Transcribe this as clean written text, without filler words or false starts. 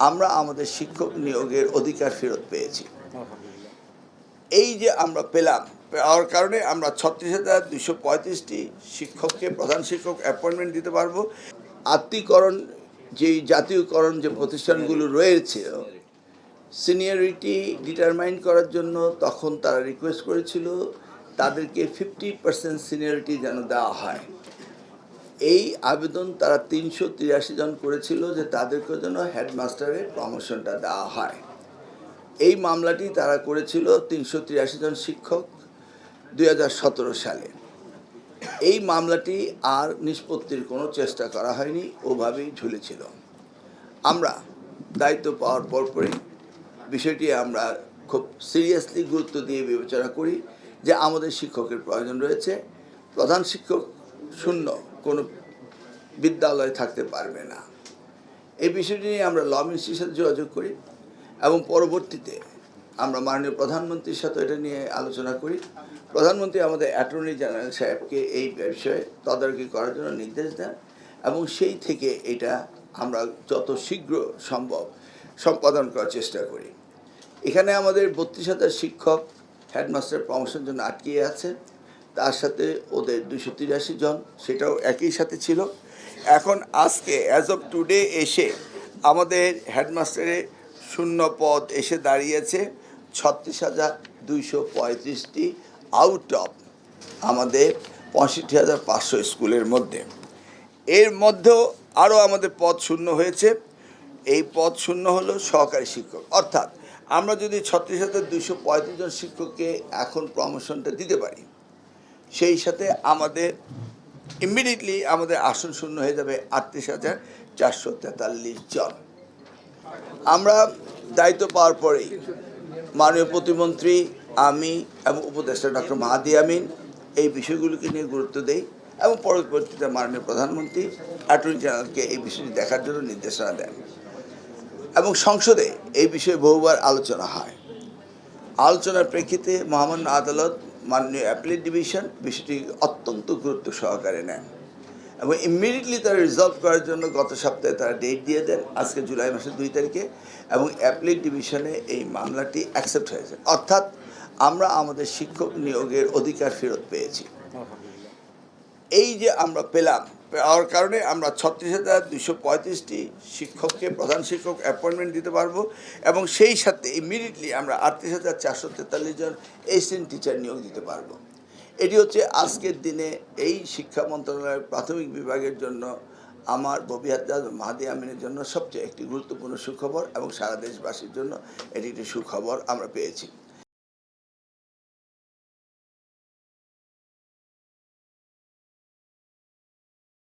আমরা আমাদের শিক্ষক নিয়োগের অধিকার ফেরত পেয়েছি। এই যে আমরা পাওয়ার কারণে আমরা ৩৬,২৩৫টি শিক্ষককে প্রধান শিক্ষক অ্যাপয়েন্টমেন্ট দিতে পারবো। আত্মীকরণ যেই জাতীয়করণ যে প্রতিষ্ঠানগুলো রয়েছে সিনিয়রিটি ডিটারমাইন করার জন্য তখন তারা রিকোয়েস্ট করেছিল তাদেরকে 50% সিনিয়রিটি যেন দেওয়া হয়। এই আবেদন তারা ৩৮৩ জন করেছিল যে তাদেরকে যেন হেডমাস্টারের প্রমোশনটা দেওয়া হয়। এই মামলাটি তারা করেছিল ৩৮৩ জন শিক্ষক ২০১৭ সালে। এই মামলাটি আর নিষ্পত্তির কোনো চেষ্টা করা হয়নি, ওভাবেই ঝুলেছিল। আমরা দায়িত্ব পাওয়ার পরপরই বিষয়টি আমরা খুব সিরিয়াসলি গুরুত্ব দিয়ে বিবেচনা করি যে আমাদের শিক্ষকের প্রয়োজন রয়েছে। প্রধান শিক্ষক শূন্য কোনো বিদ্যালয় থাকতে পারবে না। এই বিষয়টি নিয়ে আমরা ল মিনিস্ট্রির সাথে যোগাযোগ করি এবং পরবর্তীতে আমরা মাননীয় প্রধানমন্ত্রীর সাথে এটা নিয়ে আলোচনা করি। প্রধানমন্ত্রী আমাদের অ্যাটর্নি জেনারেল সাহেবকে এই বিষয়ে তদারকি করার জন্য নির্দেশ দেন এবং সেই থেকে এটা আমরা যত শীঘ্র সম্ভব সম্পাদন করার চেষ্টা করি। এখানে আমাদের ৩২,০০০ শিক্ষক হেডমাস্টার প্রমোশনের জন্য আটকে আছে, তার সাথে ওদের ২৮৩ জন, সেটাও একই সাথে ছিল। এখন আজকে অ্যাজ অফ টুডে এসে আমাদের হেডমাস্টারের শূন্য পদ এসে দাঁড়িয়েছে ৩৬,২৩৫টি আউট অফ আমাদের ৬৫,৫০০ স্কুলের মধ্যে। এর মধ্যেও আরও আমাদের পদ শূন্য হয়েছে। এই পদ শূন্য হলো সহকারী শিক্ষক। অর্থাৎ আমরা যদি ৩৬,২৩৫ জন শিক্ষককে এখন প্রমোশনটা দিতে পারি, সেই সাথে আমাদের ইমিডিয়েটলি আমাদের আসন শূন্য হয়ে যাবে ৩৮,৪৪৩ জন। আমরা দায়িত্ব পাওয়ার পরেই মাননীয় প্রতিমন্ত্রী, আমি এবং উপদেষ্টা ডক্টর মাহাদি আমিন এই বিষয়গুলোকে নিয়ে গুরুত্ব দেই এবং পরবর্তীতে মাননীয় প্রধানমন্ত্রী অ্যাটর্নি জেনারেলকে এই বিষয়টি দেখার জন্য নির্দেশনা দেন এবং সংসদে এই বিষয়ে বহুবার আলোচনা হয়। আলোচনার প্রেক্ষিতে মহামান্য আদালত মাননীয় অ্যাপিলেট ডিভিশন বিষয়টি অত্যন্ত গুরুত্ব সহকারে নেন এবং ইমিডিয়েটলি তারা রিজলভ করার জন্য গত সপ্তাহে তারা ডেট দিয়ে দেন, আজকে জুলাই মাসের 2 তারিখে, এবং অ্যাপিলেট ডিভিশনে এই মামলাটি অ্যাকসেপ্ট হয়েছে। অর্থাৎ আমরা আমাদের শিক্ষক নিয়োগের অধিকার ফেরত পেয়েছি। এই যে আমরা পাওয়ার কারণে আমরা ৩৬,২৩৫টি শিক্ষককে প্রধান শিক্ষক অ্যাপয়েন্টমেন্ট দিতে পারবো এবং সেই সাথে ইমিডিয়েটলি আমরা ৩৮,৪৪৩ জন অ্যাসিস্ট্যান্ট টিচার নিয়োগ দিতে পারবো। এটি হচ্ছে আজকের দিনে এই শিক্ষা মন্ত্রণালয়ের প্রাথমিক বিভাগের জন্য আমার ববিহাত মাহাদি আমিনের জন্য সবচেয়ে একটি গুরুত্বপূর্ণ সুখবর এবং সারা দেশবাসীর জন্য এটি একটি সুখবর আমরা পেয়েছি।